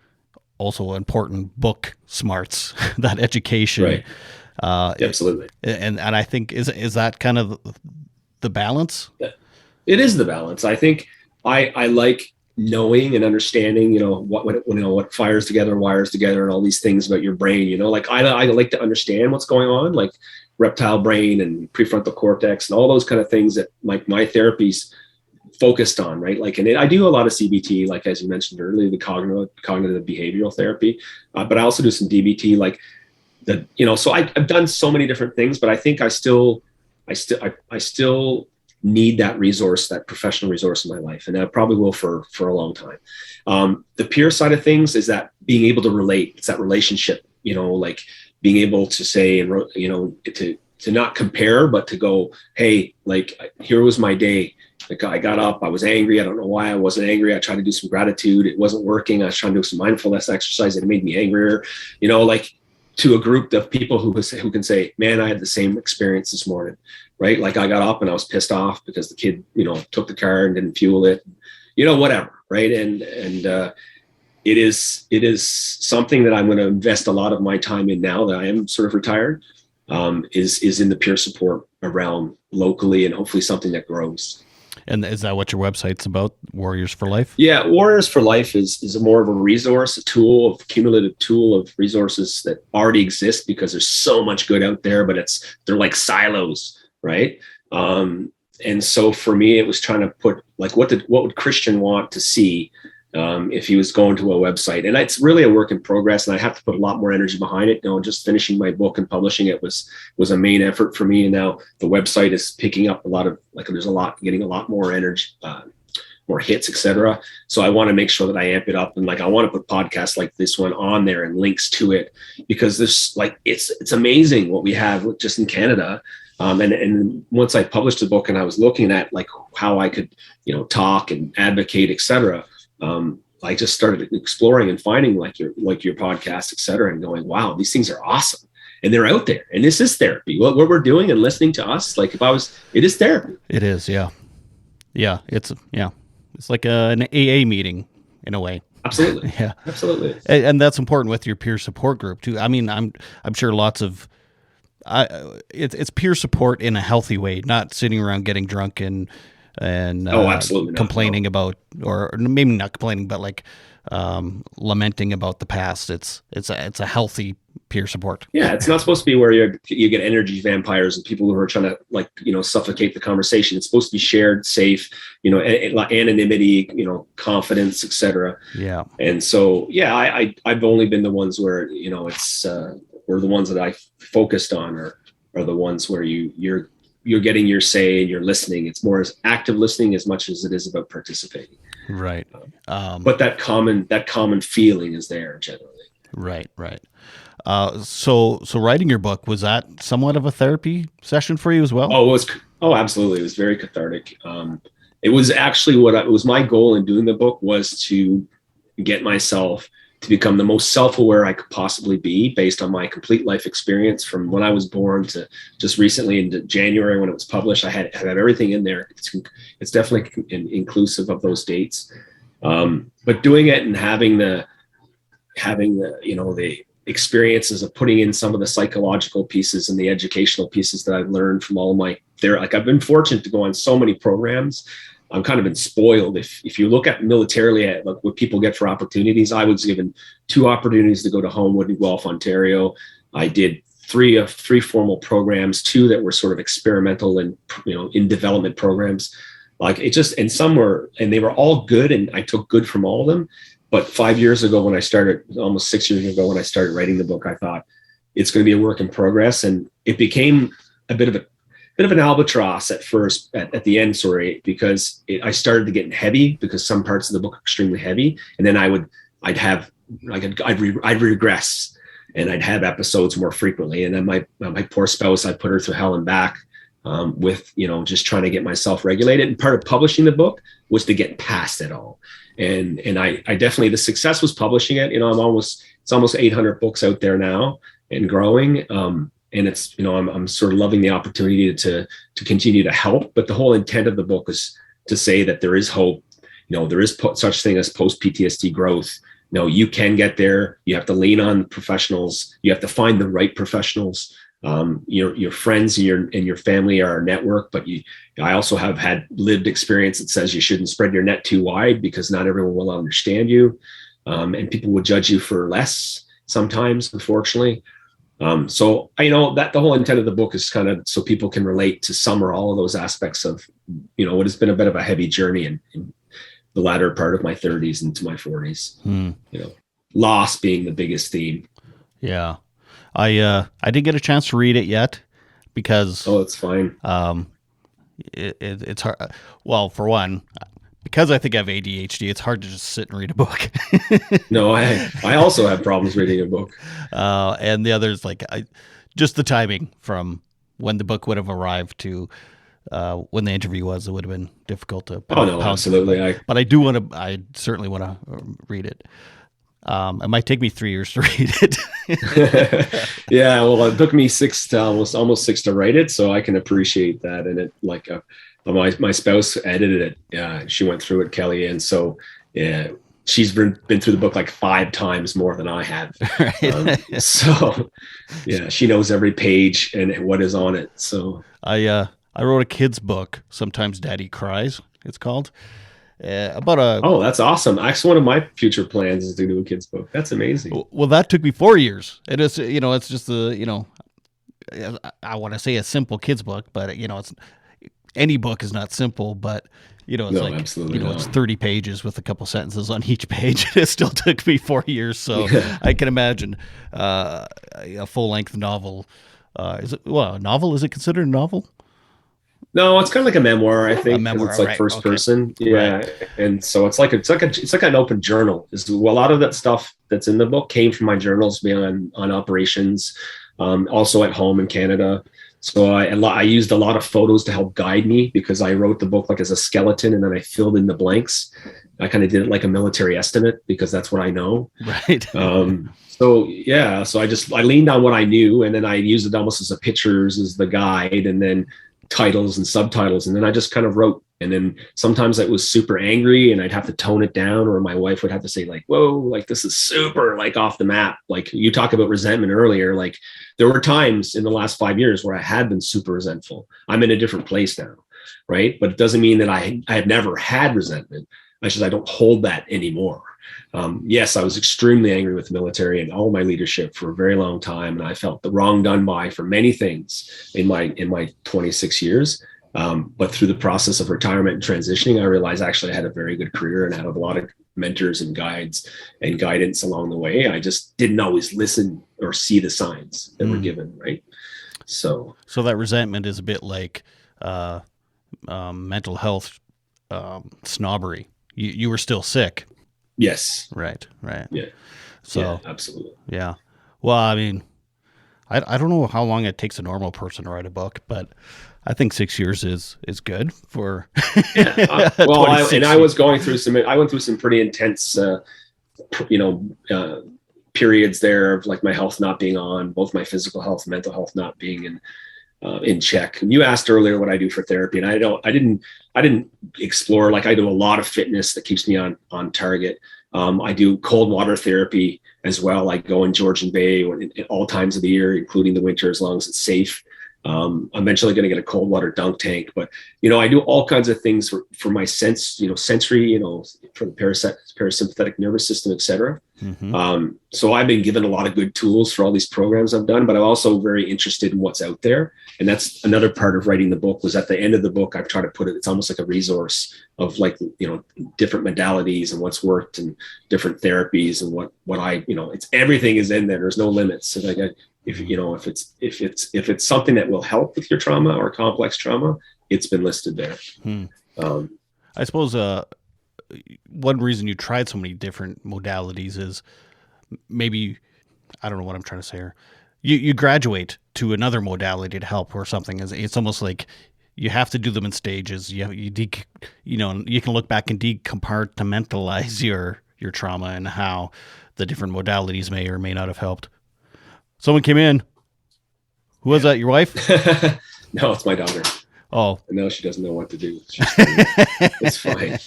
also important book smarts, that education. Right. Absolutely. And I think, is that kind of the balance? It is the balance. I think I like knowing and understanding, what fires together, wires together, and all these things about your brain. Like I like to understand what's going on, like reptile brain and prefrontal cortex and all those kind of things that like my therapies focused on, right? Like, and I do a lot of CBT, like as you mentioned earlier, the cognitive behavioral therapy, but I also do some DBT, like so I've done so many different things, but I think I still need that resource, that professional resource in my life. And I probably will for a long time. The peer side of things is that being able to relate, it's that relationship, like being able to say, and, to not compare, but to go, hey, like, here was my day. Like I got up, I was angry. I don't know why I wasn't angry. I tried to do some gratitude. It wasn't working. I was trying to do some mindfulness exercise. It made me angrier, like to a group of people who can say, man, I had the same experience this morning, right? Like I got up and I was pissed off because the kid, took the car and didn't fuel it, whatever. Right. And it is something that I'm going to invest a lot of my time in now that I am sort of retired, is in the peer support around locally, and hopefully something that grows. And is that what your website's about, Warriors for Life? Yeah, Warriors for Life is more of a resource, a cumulative tool of resources that already exist, because there's so much good out there, but they're like silos, right? And so for me, it was trying to put, like, what would Christian want to see if he was going to a website? And it's really a work in progress, and I have to put a lot more energy behind it. Just finishing my book and publishing it was a main effort for me. And now the website is picking up a lot of, like, getting a lot more energy, more hits, etc. So I want to make sure that I amp it up, and like I want to put podcasts like this one on there and links to it, because there's like it's amazing what we have just in Canada. And once I published the book and I was looking at like how I could talk and advocate, etc. I just started exploring and finding like your podcast, et cetera, and going, wow, these things are awesome. And they're out there, and this is therapy. What we're doing and listening to us, like it is therapy. It is. Yeah. Yeah. It's like an AA meeting in a way. Absolutely. Yeah, absolutely. And that's important with your peer support group too. I mean, I'm sure lots of, it's peer support in a healthy way, not sitting around getting drunk and absolutely complaining about, or maybe not complaining, but like lamenting about the past. It's a healthy peer support. Yeah, it's not supposed to be where you get energy vampires and people who are trying to suffocate the conversation. It's supposed to be shared, safe, anonymity, confidence, etc. Yeah. And so I've only been the ones where it's where the ones that I focused on are the ones where you're getting your say and you're listening. It's more as active listening as much as it is about participating. Right. But that common feeling is there generally. Right. So writing your book, was that somewhat of a therapy session for you as well? Oh, absolutely. It was very cathartic. It was actually it was my goal in doing the book was to get myself to become the most self-aware I could possibly be based on my complete life experience from when I was born to just recently in January when it was published. I had everything in there. It's definitely inclusive of those dates. But doing it and having the the experiences of putting in some of the psychological pieces and the educational pieces that I've learned from all my I've been fortunate to go on so many programs. I'm kind of been spoiled. If you look at militarily at like what people get for opportunities, I was given 2 opportunities to go to Homewood and Guelph, Ontario. I did 3 formal programs, 2 that were sort of experimental and in development programs. Like it just, and some were, and they were all good, and I took good from all of them. But 5 years ago, when I started, almost 6 years ago, when I started writing the book, I thought it's going to be a work in progress, and it became a bit of an albatross at first, at the end, because I started to get heavy because some parts of the book are extremely heavy, and then I'd regress, and I'd have episodes more frequently, and then my poor spouse, I put her through hell and back with just trying to get myself regulated. And part of publishing the book was to get past it all. And I definitely, the success was publishing it. It's almost 800 books out there now and growing. And it's, I'm sort of loving the opportunity to continue to help. But the whole intent of the book is to say that there is hope. There is such thing as post PTSD growth. You can get there. You have to lean on professionals. You have to find the right professionals. Your friends and your family are a network, but I also have had lived experience that says you shouldn't spread your net too wide because not everyone will understand you, and people will judge you for less sometimes, unfortunately. So I know that the whole intent of the book is kind of so people can relate to some or all of those aspects of, what has been a bit of a heavy journey in the latter part of my 30s into my 40s. Loss being the biggest theme. Yeah. I didn't get a chance to read it yet because it's fine. It's hard. Well, for one, because I think I have ADHD, it's hard to just sit and read a book. No, I also have problems reading a book. And the other is just the timing from when the book would have arrived to when the interview was, it would have been difficult to. Oh no, absolutely. But I do want to. I certainly want to read it. It might take me 3 years to read it. Yeah, well, it took me almost 6 to write it, so I can appreciate that. And it my spouse edited it. She went through it, Kelly, and so she's been through the book like 5 times more than I have. Right. So yeah, she knows every page and what is on it. So I wrote a kid's book. Sometimes Daddy Cries. It's called. That's awesome. Actually, one of my future plans is to do a kid's book. That's amazing. Well, that took me 4 years. It is, it's just I want to say a simple kid's book, but it's any book is not simple, but absolutely not. It's 30 pages with a couple sentences on each page. It still took me 4 years. So I can imagine a full length novel. Is it a novel? Is it considered a novel? No, it's kind of like a memoir, I think. It's like first person. Yeah. Right. And so it's like an open journal. A lot of that stuff that's in the book came from my journals being on operations, also at home in Canada. So I used a lot of photos to help guide me because I wrote the book like as a skeleton and then I filled in the blanks. I kind of did it like a military estimate because that's what I know. Right. So I leaned on what I knew and then I used it almost as a pictures as the guide and then titles and subtitles. And then I just kind of wrote. And then sometimes I was super angry and I'd have to tone it down, or my wife would have to say like, whoa, like this is super like off the map. Like you talk about resentment earlier, like there were times in the last 5 years where I had been super resentful. I'm in a different place now. Right. But it doesn't mean that I have never had resentment. I don't hold that anymore. Yes, I was extremely angry with the military and all my leadership for a very long time. And I felt the wrong done by for many things in my 26 years. But through the process of retirement and transitioning, I realized actually I had a very good career and had a lot of mentors and guides and guidance along the way. I just didn't always listen or see the signs that were given. Right. So that resentment is a bit like mental health snobbery. You were still sick. Yes. Right. Yeah. So yeah, absolutely. Yeah. Well, I mean, I don't know how long it takes a normal person to write a book, but I think 6 years is good for. Yeah. I was going through I went through some pretty intense, periods there of like my health not being on, both my physical health and mental health not being in check. And you asked earlier what I do for therapy, and I didn't explore, like I do a lot of fitness that keeps me on target. I do cold water therapy as well. I go in Georgian Bay at all times of the year, including the winter, as long as it's safe. I'm eventually going to get a cold water dunk tank, but I do all kinds of things for my sensory, for the parasympathetic nervous system, etc. Mm-hmm. So I've been given a lot of good tools for all these programs I've done, but I'm also very interested in what's out there. And that's another part of writing the book. Was at the end of the book, I've tried to put it's almost like a resource of like, different modalities and what's worked and different therapies and what I, it's everything is in there. There's no limits. So like if it's something that will help with your trauma or complex trauma, it's been listed there. I suppose one reason you tried so many different modalities is maybe, I don't know what I'm trying to say here. You graduate to another modality to help or something. It's almost like you have to do them in stages. You can look back and decompartmentalize your trauma and how the different modalities may or may not have helped. Someone came in. Who was that? Your wife? No, it's my daughter. Oh. No, she doesn't know what to do. It's fine.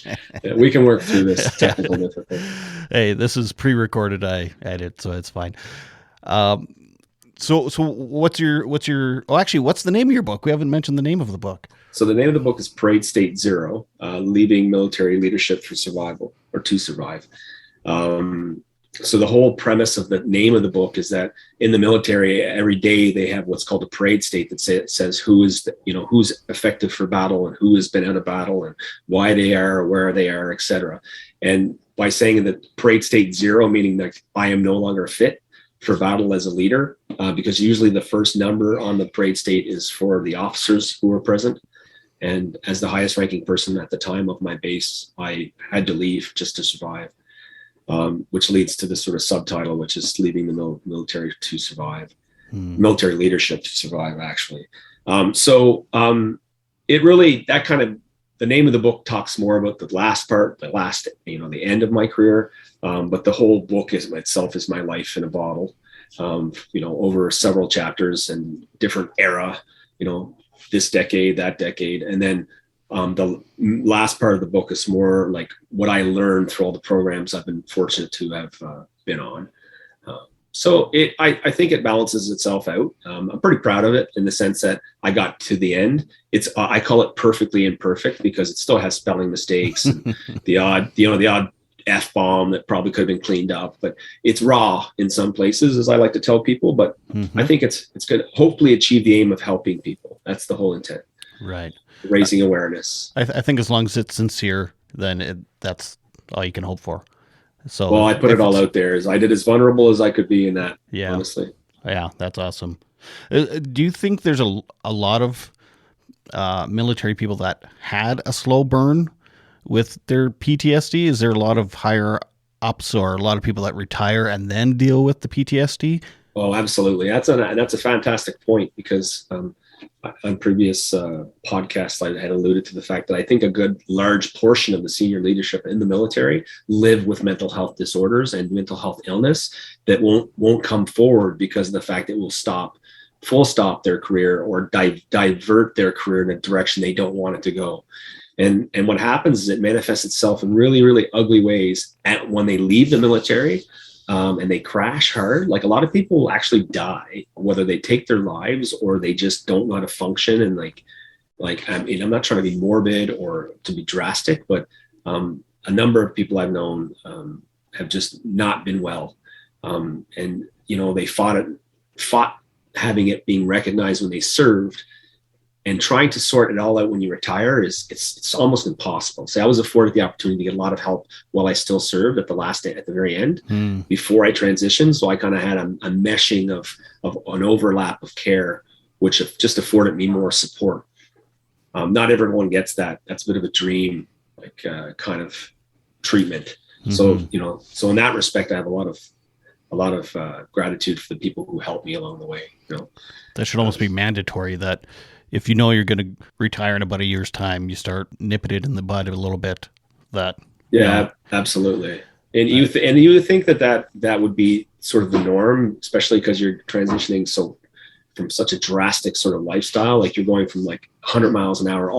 Yeah, we can work through this technical difficulty. Hey, this is pre-recorded. I edit, so it's fine. So what's the name of your book? We haven't mentioned the name of the book. So the name of the book is Parade State Zero, Leaving Military Leadership for Survival, or to Survive. So the whole premise of the name of the book is that in the military, every day they have what's called a parade state that says who's effective for battle and who has been out of battle and why they are, where they are, etc. And by saying that parade state zero, meaning that I am no longer fit for battle as a leader, because usually the first number on the parade state is for the officers who were present. And as the highest ranking person at the time of my base, I had to leave just to survive. Which leads to this sort of subtitle, which is leaving the military to survive, military leadership to survive, actually. It really, that kind of, the name of the book talks more about the last part, the end of my career. But the whole book itself is my life in a bottle, over several chapters and different era, this decade, that decade. And then the last part of the book is more like what I learned through all the programs I've been fortunate to have been on. I think it balances itself out. I'm pretty proud of it in the sense that I got to the end. I call it perfectly imperfect because it still has spelling mistakes and the odd F-bomb that probably could have been cleaned up, but it's raw in some places, as I like to tell people, but I think it's going to hopefully achieve the aim of helping people. That's the whole intent. Right. Raising awareness. I think as long as it's sincere, then that's all you can hope for. So, well, I put it all out there. I did as vulnerable as I could be in that. Yeah, honestly. Yeah, that's awesome. Do you think there's a lot of military people that had a slow burn with their PTSD? Is there a lot of higher ups or a lot of people that retire and then deal with the PTSD? Oh, absolutely. That's a fantastic point because on previous podcasts, I had alluded to the fact that I think a good large portion of the senior leadership in the military live with mental health disorders and mental health illness that won't come forward because of the fact it will full stop their career or divert their career in a direction they don't want it to go. And what happens is it manifests itself in really, really ugly ways when they leave the military. And they crash hard. Like a lot of people actually die, whether they take their lives or they just don't know how to function. And I'm not trying to be morbid or to be drastic, but a number of people I've known have just not been well. And they fought having it being recognized when they served, and trying to sort it all out when you retire it's almost impossible. So I was afforded the opportunity to get a lot of help while I still served at the very end before I transitioned. So I kind of had a meshing of an overlap of care, which just afforded me more support. Not everyone gets that. That's a bit of a dream, kind of treatment. So in that respect, I have a lot of gratitude for the people who helped me along the way. That should almost be mandatory, that if you know you're going to retire in about a year's time, you start nipping it in the bud a little bit. Absolutely. And you would think that would be sort of the norm, especially because you're transitioning from such a drastic sort of lifestyle. Like you're going from 100 miles an hour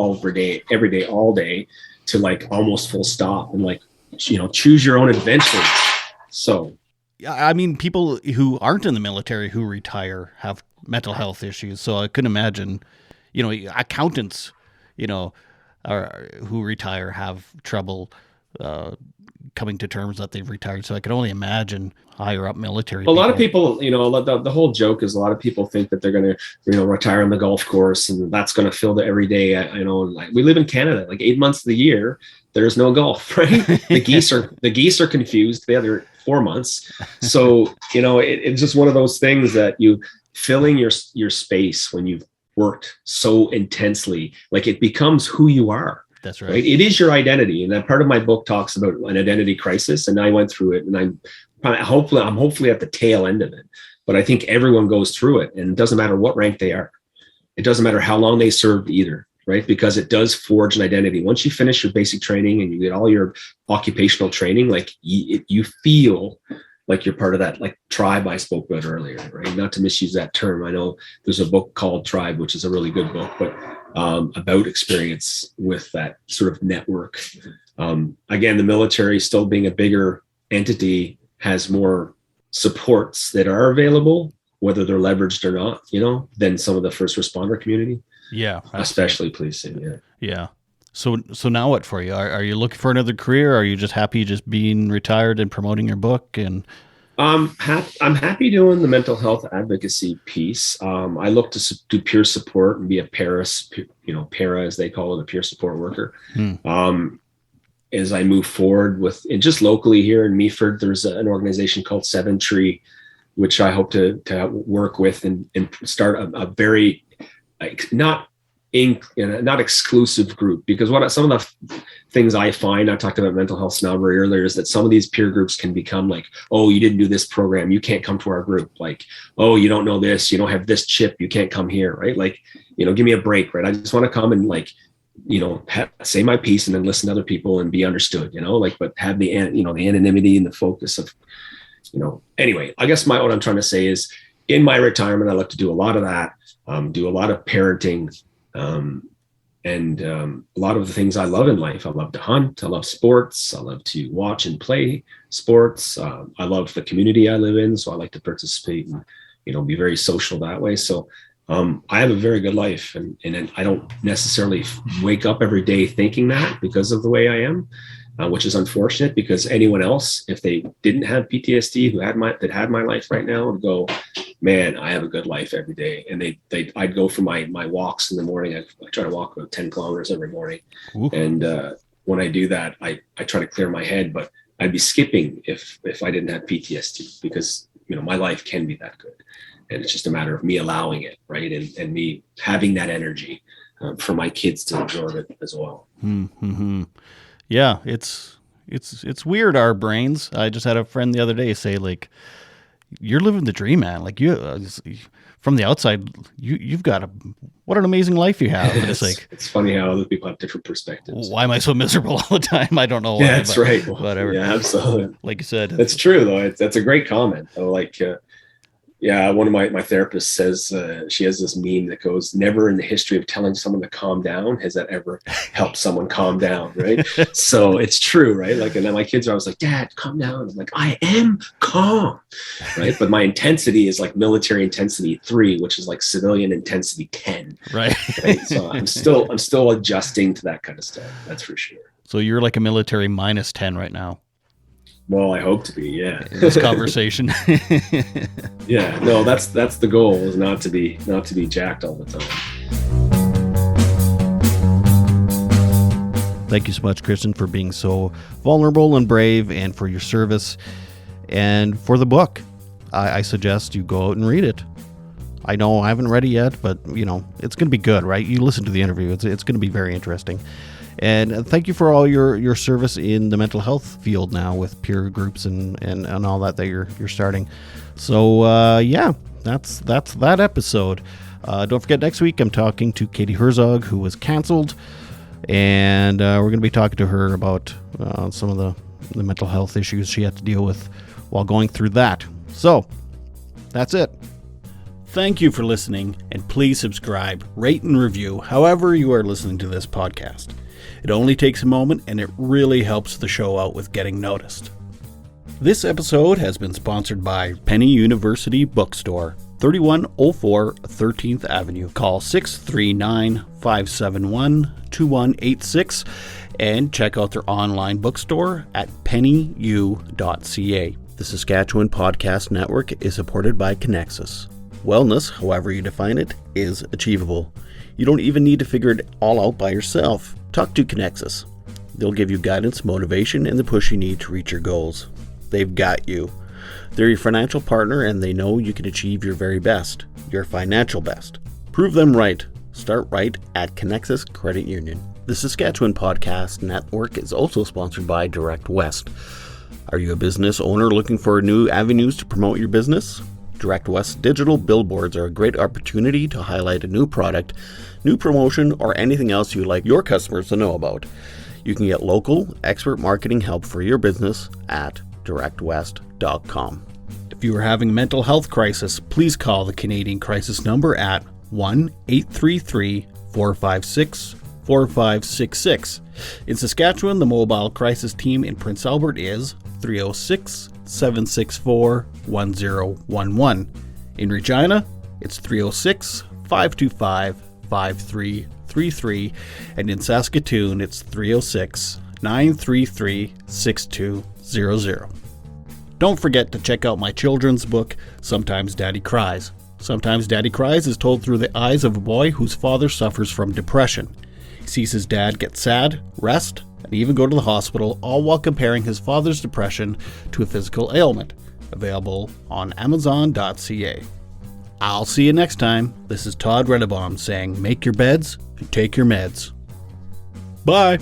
every day, all day to almost full stop and choose your own adventure. So, I mean, people who aren't in the military who retire have mental health issues. So I couldn't imagine, accountants, who retire have trouble coming to terms that they've retired. So I can only imagine higher up military. A lot of people, the whole joke is a lot of people think that they're going to, retire on the golf course and that's going to fill the everyday. We live in Canada, 8 months of the year, there's no golf, right? The geese are confused the other 4 months. So, it's just one of those things that you filling your space when you've worked so intensely, it becomes who you are. That's right. It is your identity. And that part of my book talks about an identity crisis. And I went through it, and I'm hopefully at the tail end of it, but I think everyone goes through it, and it doesn't matter what rank they are. It doesn't matter how long they served either, right? Because it does forge an identity. Once you finish your basic training and you get all your occupational training, you feel like you're part of that tribe I spoke about earlier, right? Not to misuse that term. I know there's a book called Tribe, which is a really good book, but about experience with that sort of network. Again, the military still being a bigger entity has more supports that are available whether they're leveraged or not, than some of the first responder community. Yeah. Especially policing. Yeah. Yeah. So now what for you? Are you looking for another career? Or are you just happy just being retired and promoting your book? And I'm happy doing the mental health advocacy piece. I look to do peer support and be a para, as they call it, a peer support worker. As I move forward and just locally here in Meaford, there's an organization called Seven Tree, which I hope to work with and start a very not exclusive group, because some of the things I find, I talked about mental health snobbery earlier, is that some of these peer groups can become like, oh, you didn't do this program, you can't come to our group. Like, oh, you don't know this, you don't have this chip, you can't come here, right? Like, give me a break, right? I just want to come and say my piece and then listen to other people and be understood, but have the anonymity and the focus of, anyway, I guess what I'm trying to say is, in my retirement, I like to do a lot of that, do a lot of parenting, and a lot of the things I love in life. I love to hunt. I love sports. I love to watch and play sports. I love the community I live in, so I like to participate and, be very social that way. So I have a very good life, and I don't necessarily wake up every day thinking that, because of the way I am, which is unfortunate, because anyone else, if they didn't have PTSD, that had my life right now, would go, man, I have a good life every day. And I'd go for my walks in the morning. I try to walk about 10 kilometers every morning. Ooh. And when I do that, I try to clear my head, but I'd be skipping if I didn't have PTSD, because, my life can be that good. And it's just a matter of me allowing it, right? And me having that energy for my kids to absorb it as well. Mm-hmm. Yeah, it's weird, our brains. I just had a friend the other day say, like, you're living the dream, man. Like, from the outside, you've got what an amazing life you have. And it's funny how other people have different perspectives. Why am I so miserable all the time? I don't know why. Yeah, that's right. Whatever. Yeah, absolutely. Like you said, that's true though. That's a great comment. Like, one of my therapists says she has this meme that goes, never in the history of telling someone to calm down has that ever helped someone calm down, right? So it's true, right? Like, and then my kids are always like, Dad, calm down. I'm like, I am calm, right? But my intensity is like military intensity 3, which is like civilian intensity 10. Right. So I'm still adjusting to that kind of stuff. That's for sure. So you're like a military minus 10 right now. Well, I hope to be, yeah. In this conversation. Yeah, no, that's the goal, is not to be jacked all the time. Thank you so much, Christian, for being so vulnerable and brave, and for your service, and for the book. I suggest you go out and read it. I know I haven't read it yet, but it's going to be good, right? You listen to the interview; it's going to be very interesting. And thank you for all your service in the mental health field now, with peer groups and all that you're starting. So that's that episode. Don't forget, next week I'm talking to Katie Herzog, who was canceled, and we're going to be talking to her about some of the mental health issues she had to deal with while going through that. So that's it. Thank you for listening, and please subscribe, rate, and review however you are listening to this podcast. It only takes a moment, and it really helps the show out with getting noticed. This episode has been sponsored by Penny University Bookstore, 3104 13th Avenue. Call 639-571-2186 and check out their online bookstore at pennyu.ca. The Saskatchewan Podcast Network is supported by Connexus. Wellness, however you define it, is achievable. You don't even need to figure it all out by yourself. Talk to Connexus. They'll give you guidance, motivation, and the push you need to reach your goals. They've got you. They're your financial partner, and they know you can achieve your very best, your financial best. Prove them right. Start right at Connexus Credit Union. The Saskatchewan Podcast Network is also sponsored by Direct West. Are you a business owner looking for new avenues to promote your business? Direct West digital billboards are a great opportunity to highlight a new product, new promotion, or anything else you'd like your customers to know about. You can get local, expert marketing help for your business at directwest.com. If you are having a mental health crisis, please call the Canadian Crisis number at 1-833-456-4566. In Saskatchewan, the mobile crisis team in Prince Albert is 306-764-1011. In Regina, it's 306-525-5333, and in Saskatoon, it's 306-933-6200. Don't forget to check out my children's book, Sometimes Daddy Cries. Sometimes Daddy Cries is told through the eyes of a boy whose father suffers from depression. He sees his dad get sad, rest, and even go to the hospital, all while comparing his father's depression to a physical ailment. Available on Amazon.ca. I'll see you next time. This is Todd Redebaum saying, make your beds and take your meds. Bye.